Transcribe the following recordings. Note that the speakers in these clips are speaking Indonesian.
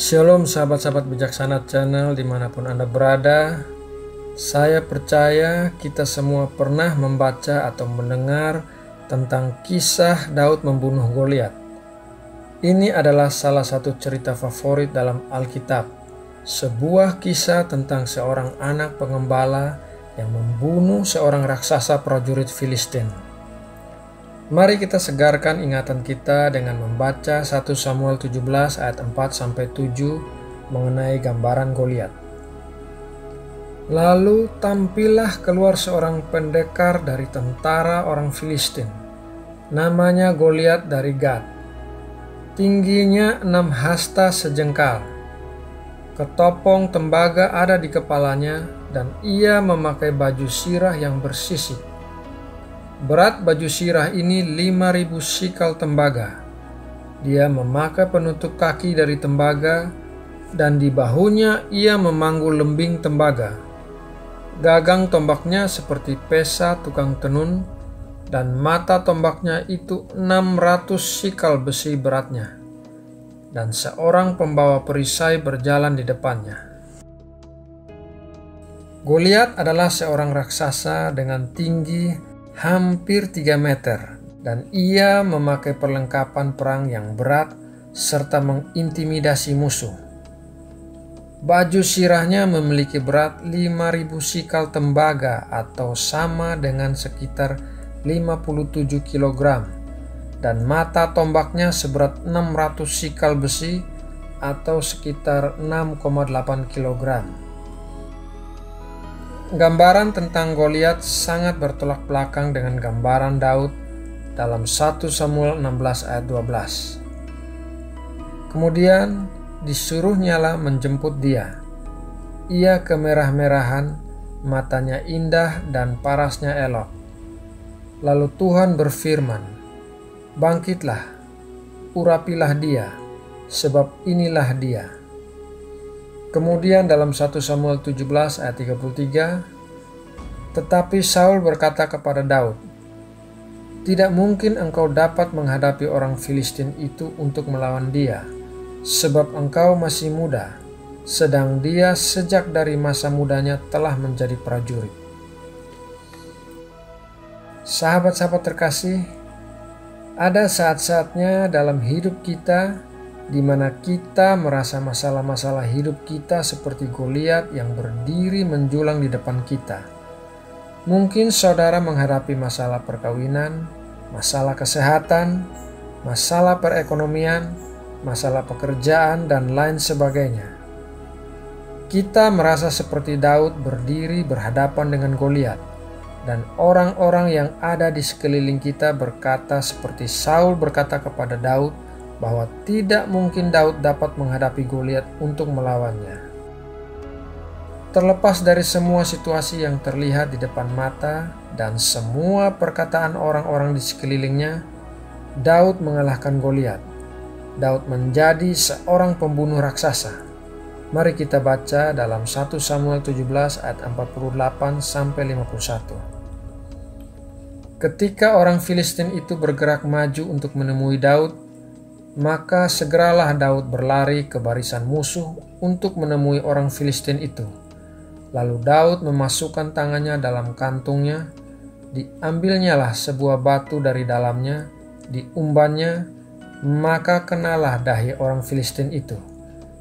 Shalom sahabat-sahabat bijaksana channel dimanapun Anda berada. Saya percaya kita semua pernah membaca atau mendengar tentang kisah Daud membunuh Goliat. Ini adalah salah satu cerita favorit dalam Alkitab. Sebuah kisah tentang seorang anak pengembala yang membunuh seorang raksasa prajurit Filistin. Mari kita segarkan ingatan kita dengan membaca 1 Samuel 17 ayat 4-7 mengenai gambaran Goliat. Lalu tampillah keluar seorang pendekar dari tentara orang Filistin. Namanya Goliat dari Gad. Tingginya 6 hasta sejengkal. Ketopong tembaga ada di kepalanya dan ia memakai baju sirah yang bersisik. Berat baju sirah ini 5.000 sikal tembaga. Dia memakai penutup kaki dari tembaga dan di bahunya ia memanggul lembing tembaga. Gagang tombaknya seperti pesa tukang tenun dan mata tombaknya itu 600 sikal besi beratnya. Dan seorang pembawa perisai berjalan di depannya. Goliat adalah seorang raksasa dengan tinggi hampir 3 meter dan ia memakai perlengkapan perang yang berat serta mengintimidasi musuh. Baju sirahnya memiliki berat 5.000 sikal tembaga atau sama dengan sekitar 57 kg dan mata tombaknya seberat 600 sikal besi atau sekitar 6,8 kg. Gambaran tentang Goliat sangat bertolak belakang dengan gambaran Daud dalam 1 Samuel 16 ayat 12. Kemudian disuruhnyalah menjemput dia. Ia kemerah-merahan, matanya indah dan parasnya elok. Lalu Tuhan berfirman, "Bangkitlah, urapilah dia, sebab inilah dia." Kemudian dalam 1 Samuel 17 ayat 33, tetapi Saul berkata kepada Daud, "Tidak mungkin engkau dapat menghadapi orang Filistin itu untuk melawan dia, sebab engkau masih muda, sedang dia sejak dari masa mudanya telah menjadi prajurit." Sahabat-sahabat terkasih, ada saat-saatnya dalam hidup kita di mana kita merasa masalah-masalah hidup kita seperti Goliat yang berdiri menjulang di depan kita. Mungkin saudara menghadapi masalah perkawinan, masalah kesehatan, masalah perekonomian, masalah pekerjaan, dan lain sebagainya. Kita merasa seperti Daud berdiri berhadapan dengan Goliat, dan orang-orang yang ada di sekeliling kita berkata seperti Saul berkata kepada Daud, bahwa tidak mungkin Daud dapat menghadapi Goliat untuk melawannya. Terlepas dari semua situasi yang terlihat di depan mata dan semua perkataan orang-orang di sekelilingnya, Daud mengalahkan Goliat. Daud menjadi seorang pembunuh raksasa. Mari kita baca dalam 1 Samuel 17 ayat 48-51. Ketika orang Filistin itu bergerak maju untuk menemui Daud, maka segeralah Daud berlari ke barisan musuh untuk menemui orang Filistin itu. Lalu Daud memasukkan tangannya dalam kantungnya, diambilnyalah sebuah batu dari dalamnya, diumbannya, maka kenalah dahi orang Filistin itu,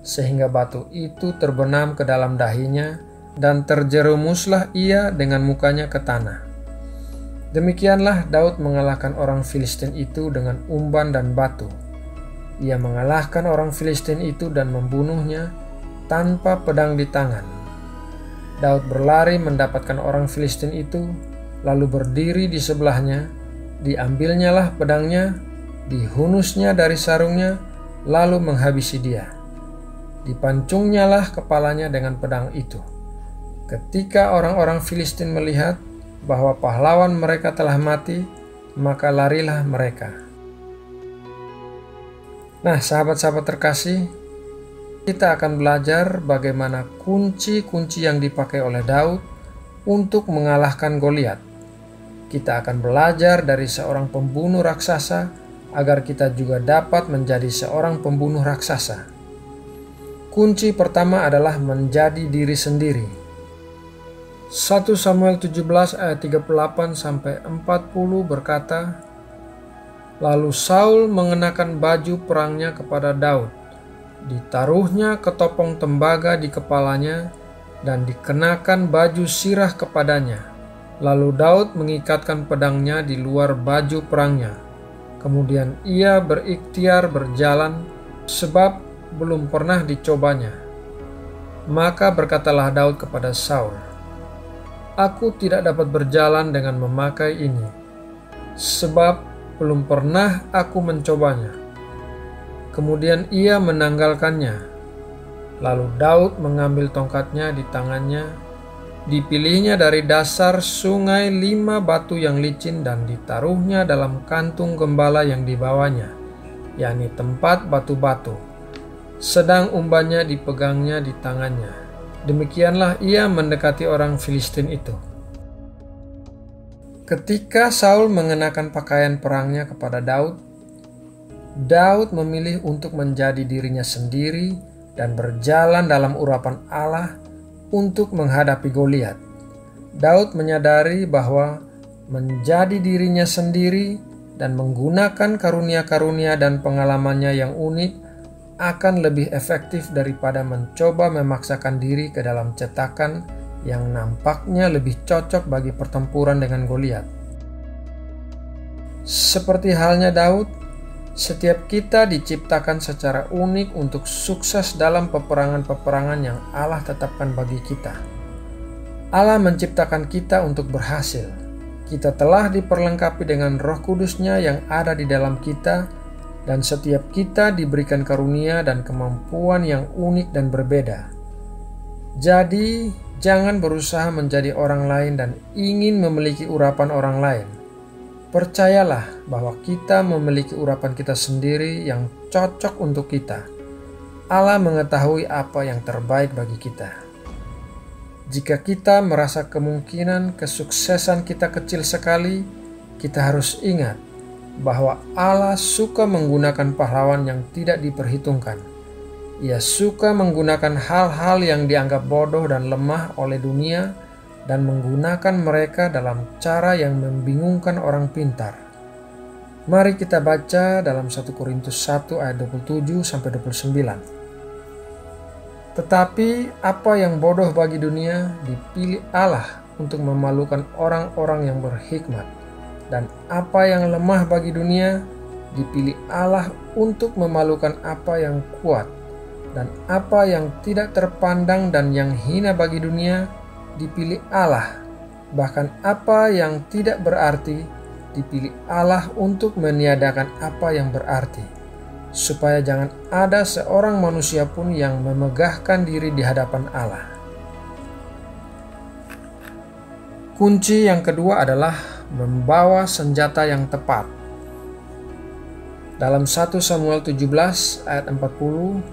sehingga batu itu terbenam ke dalam dahinya dan terjerumuslah ia dengan mukanya ke tanah. Demikianlah Daud mengalahkan orang Filistin itu dengan umban dan batu. Ia mengalahkan orang Filistin itu dan membunuhnya tanpa pedang di tangan. Daud berlari mendapatkan orang Filistin itu, lalu berdiri di sebelahnya, diambilnyalah pedangnya, dihunusnya dari sarungnya, lalu menghabisi dia. Dipancungnyalah kepalanya dengan pedang itu. Ketika orang-orang Filistin melihat bahwa pahlawan mereka telah mati, maka larilah mereka. Nah, sahabat-sahabat terkasih, kita akan belajar bagaimana kunci-kunci yang dipakai oleh Daud untuk mengalahkan Goliat. Kita akan belajar dari seorang pembunuh raksasa agar kita juga dapat menjadi seorang pembunuh raksasa. Kunci pertama adalah menjadi diri sendiri. 1 Samuel 17 ayat 38 sampai 40 berkata, "Lalu Saul mengenakan baju perangnya kepada Daud, ditaruhnya ketopong tembaga di kepalanya dan dikenakan baju sirah kepadanya. Lalu Daud mengikatkan pedangnya di luar baju perangnya. Kemudian ia berikhtiar berjalan sebab belum pernah dicobanya. Maka berkatalah Daud kepada Saul, 'Aku tidak dapat berjalan dengan memakai ini, sebab belum pernah aku mencobanya.' Kemudian ia menanggalkannya. Lalu Daud mengambil tongkatnya di tangannya, dipilihnya dari dasar sungai 5 batu yang licin dan ditaruhnya dalam kantung gembala yang dibawanya, yakni tempat batu-batu. Sedang umbannya dipegangnya di tangannya. Demikianlah ia mendekati orang Filistin itu." Ketika Saul mengenakan pakaian perangnya kepada Daud, Daud memilih untuk menjadi dirinya sendiri dan berjalan dalam urapan Allah untuk menghadapi Goliat. Daud menyadari bahwa menjadi dirinya sendiri dan menggunakan karunia-karunia dan pengalamannya yang unik akan lebih efektif daripada mencoba memaksakan diri ke dalam cetakan yang nampaknya lebih cocok bagi pertempuran dengan Goliat. Seperti halnya Daud, setiap kita diciptakan secara unik untuk sukses dalam peperangan-peperangan yang Allah tetapkan bagi kita. Allah menciptakan kita untuk berhasil. Kita telah diperlengkapi dengan Roh Kudus-Nya yang ada di dalam kita, dan setiap kita diberikan karunia dan kemampuan yang unik dan berbeda. Jadi, jangan berusaha menjadi orang lain dan ingin memiliki urapan orang lain. Percayalah bahwa kita memiliki urapan kita sendiri yang cocok untuk kita. Allah mengetahui apa yang terbaik bagi kita. Jika kita merasa kemungkinan kesuksesan kita kecil sekali, kita harus ingat bahwa Allah suka menggunakan pahlawan yang tidak diperhitungkan. Ia suka menggunakan hal-hal yang dianggap bodoh dan lemah oleh dunia dan menggunakan mereka dalam cara yang membingungkan orang pintar. Mari kita baca dalam 1 Korintus 1 ayat 27-29. Tetapi apa yang bodoh bagi dunia dipilih Allah untuk memalukan orang-orang yang berhikmat, dan apa yang lemah bagi dunia dipilih Allah untuk memalukan apa yang kuat, dan apa yang tidak terpandang dan yang hina bagi dunia dipilih Allah, bahkan apa yang tidak berarti dipilih Allah untuk meniadakan apa yang berarti, supaya jangan ada seorang manusia pun yang memegahkan diri di hadapan Allah. Kunci yang kedua adalah membawa senjata yang tepat. Dalam 1 Samuel 17 ayat 40,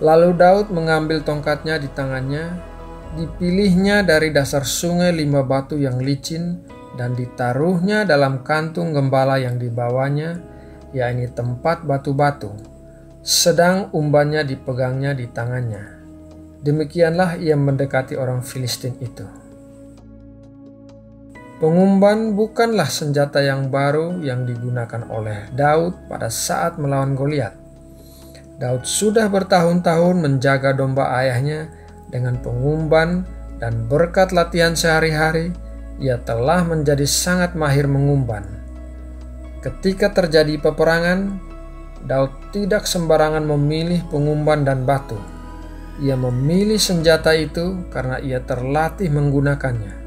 lalu Daud mengambil tongkatnya di tangannya, dipilihnya dari dasar sungai 5 batu yang licin dan ditaruhnya dalam kantung gembala yang dibawanya, yakni tempat batu-batu. Sedang umbannya dipegangnya di tangannya. Demikianlah ia mendekati orang Filistin itu. Pengumban bukanlah senjata yang baru yang digunakan oleh Daud pada saat melawan Goliat. Daud sudah bertahun-tahun menjaga domba ayahnya dengan pengumban, dan berkat latihan sehari-hari, ia telah menjadi sangat mahir mengumban. Ketika terjadi peperangan, Daud tidak sembarangan memilih pengumban dan batu. Ia memilih senjata itu karena ia terlatih menggunakannya.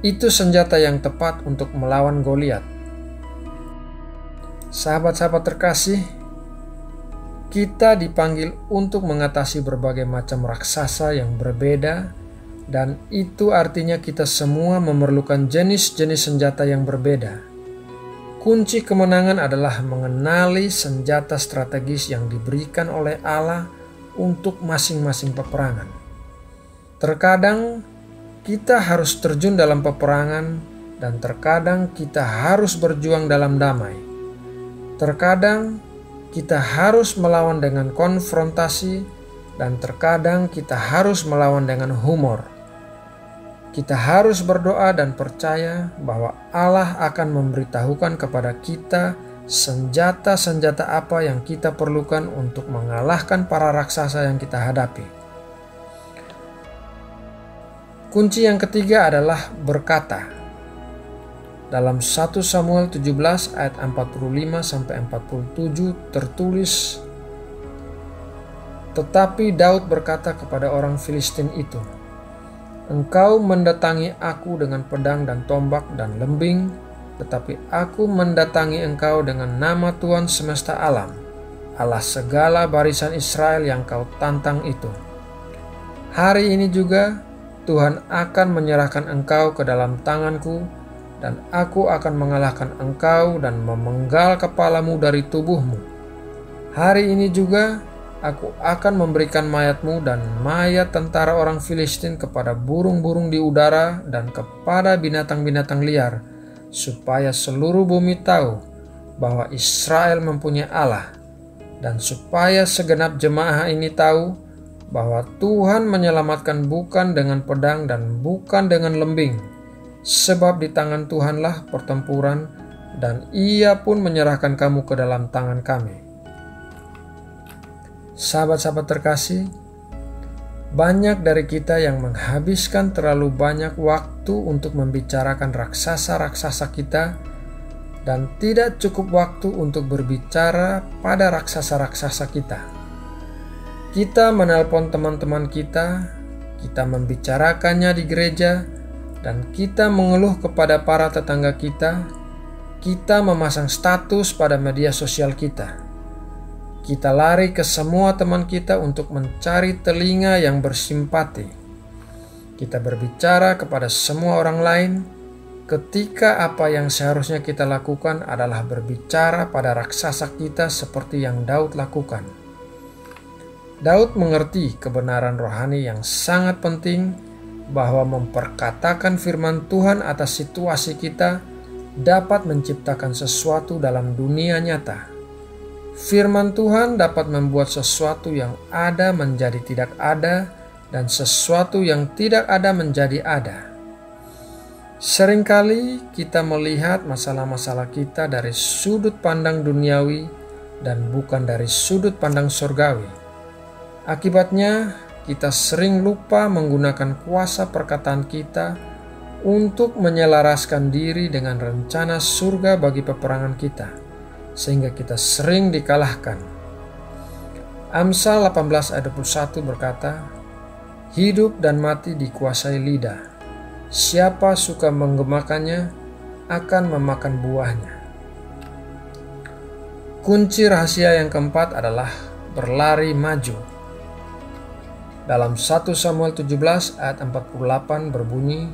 Itu senjata yang tepat untuk melawan Goliat. Sahabat-sahabat terkasih, kita dipanggil untuk mengatasi berbagai macam raksasa yang berbeda, dan itu artinya kita semua memerlukan jenis-jenis senjata yang berbeda. Kunci kemenangan adalah mengenali senjata strategis yang diberikan oleh Allah untuk masing-masing peperangan. Terkadang kita harus terjun dalam peperangan, dan terkadang kita harus berjuang dalam damai. Terkadang kita harus melawan dengan konfrontasi, dan terkadang kita harus melawan dengan humor. Kita harus berdoa dan percaya bahwa Allah akan memberitahukan kepada kita senjata-senjata apa yang kita perlukan untuk mengalahkan para raksasa yang kita hadapi. Kunci yang ketiga adalah berkata. Dalam 1 Samuel 17 ayat 45-47 tertulis, "Tetapi Daud berkata kepada orang Filistin itu, 'Engkau mendatangi aku dengan pedang dan tombak dan lembing, tetapi aku mendatangi engkau dengan nama Tuhan semesta alam, Allah segala barisan Israel yang kau tantang itu. Hari ini juga Tuhan akan menyerahkan engkau ke dalam tanganku, dan aku akan mengalahkan engkau dan memenggal kepalamu dari tubuhmu. Hari ini juga aku akan memberikan mayatmu dan mayat tentara orang Filistin kepada burung-burung di udara dan kepada binatang-binatang liar, supaya seluruh bumi tahu bahwa Israel mempunyai Allah, dan supaya segenap jemaah ini tahu bahwa Tuhan menyelamatkan bukan dengan pedang dan bukan dengan lembing, sebab di tangan Tuhanlah pertempuran, dan Ia pun menyerahkan kamu ke dalam tangan kami.'" Sahabat-sahabat terkasih, banyak dari kita yang menghabiskan terlalu banyak waktu untuk membicarakan raksasa-raksasa kita dan tidak cukup waktu untuk berbicara pada raksasa-raksasa kita. Kita menelpon teman-teman kita membicarakannya di gereja, dan kita mengeluh kepada para tetangga kita memasang status pada media sosial kita. Kita lari ke semua teman kita untuk mencari telinga yang bersimpati. Kita berbicara kepada semua orang lain, ketika apa yang seharusnya kita lakukan adalah berbicara pada raksasa kita seperti yang Daud lakukan. Daud mengerti kebenaran rohani yang sangat penting bahwa memperkatakan firman Tuhan atas situasi kita dapat menciptakan sesuatu dalam dunia nyata. Firman Tuhan dapat membuat sesuatu yang ada menjadi tidak ada, dan sesuatu yang tidak ada menjadi ada. Seringkali kita melihat masalah-masalah kita dari sudut pandang duniawi dan bukan dari sudut pandang surgawi. Akibatnya, kita sering lupa menggunakan kuasa perkataan kita untuk menyelaraskan diri dengan rencana surga bagi peperangan kita, sehingga kita sering dikalahkan. Amsal 18 ayat 21 berkata, "Hidup dan mati dikuasai lidah. Siapa suka menggemakannya akan memakan buahnya." Kunci rahasia yang keempat adalah berlari maju. Dalam 1 Samuel 17 ayat 48 berbunyi,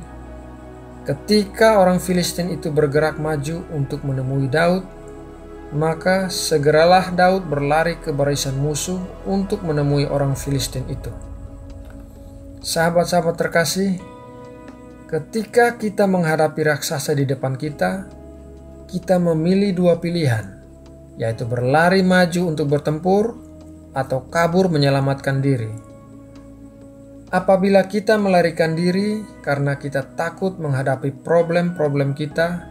"Ketika orang Filistin itu bergerak maju untuk menemui Daud, maka segeralah Daud berlari ke barisan musuh untuk menemui orang Filistin itu." Sahabat-sahabat terkasih, ketika kita menghadapi raksasa di depan kita, kita memilih dua pilihan, yaitu berlari maju untuk bertempur atau kabur menyelamatkan diri. Apabila kita melarikan diri karena kita takut menghadapi problem-problem kita,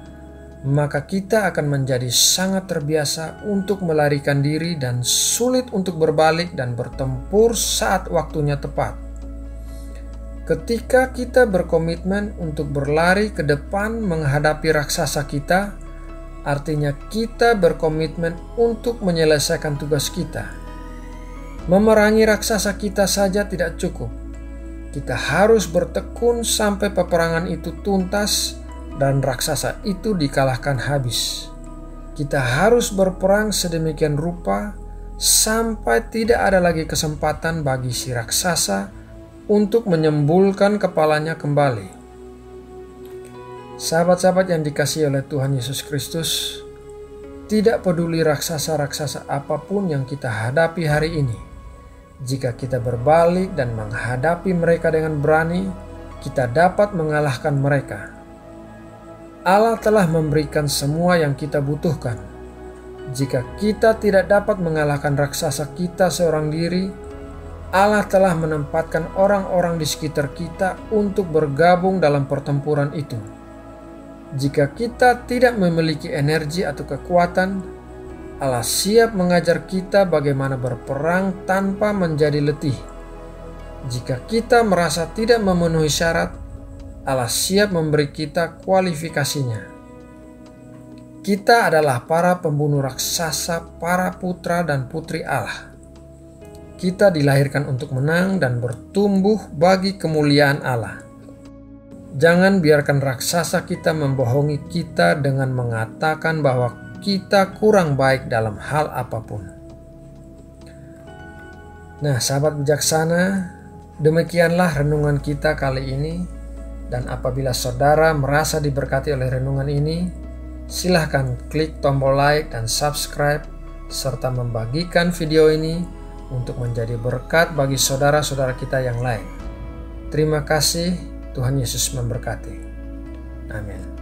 maka kita akan menjadi sangat terbiasa untuk melarikan diri dan sulit untuk berbalik dan bertempur saat waktunya tepat. Ketika kita berkomitmen untuk berlari ke depan menghadapi raksasa kita, artinya kita berkomitmen untuk menyelesaikan tugas kita. Memerangi raksasa kita saja tidak cukup. Kita harus bertekun sampai peperangan itu tuntas dan raksasa itu dikalahkan habis. Kita harus berperang sedemikian rupa sampai tidak ada lagi kesempatan bagi si raksasa untuk menyembulkan kepalanya kembali. Sahabat-sahabat yang dikasihi oleh Tuhan Yesus Kristus, tidak peduli raksasa-raksasa apapun yang kita hadapi hari ini, jika kita berbalik dan menghadapi mereka dengan berani, kita dapat mengalahkan mereka. Allah telah memberikan semua yang kita butuhkan. Jika kita tidak dapat mengalahkan raksasa kita seorang diri, Allah telah menempatkan orang-orang di sekitar kita untuk bergabung dalam pertempuran itu. Jika kita tidak memiliki energi atau kekuatan, Allah siap mengajar kita bagaimana berperang tanpa menjadi letih. Jika kita merasa tidak memenuhi syarat, Allah siap memberi kita kualifikasinya. Kita adalah para pembunuh raksasa, para putra dan putri Allah. Kita dilahirkan untuk menang dan bertumbuh bagi kemuliaan Allah. Jangan biarkan raksasa kita membohongi kita dengan mengatakan bahwa kita kurang baik dalam hal apapun. Nah, sahabat bijaksana, demikianlah renungan kita kali ini. Dan apabila saudara merasa diberkati oleh renungan ini, silahkan klik tombol like dan subscribe, serta membagikan video ini untuk menjadi berkat bagi saudara-saudara kita yang lain. Terima kasih, Tuhan Yesus memberkati. Amin.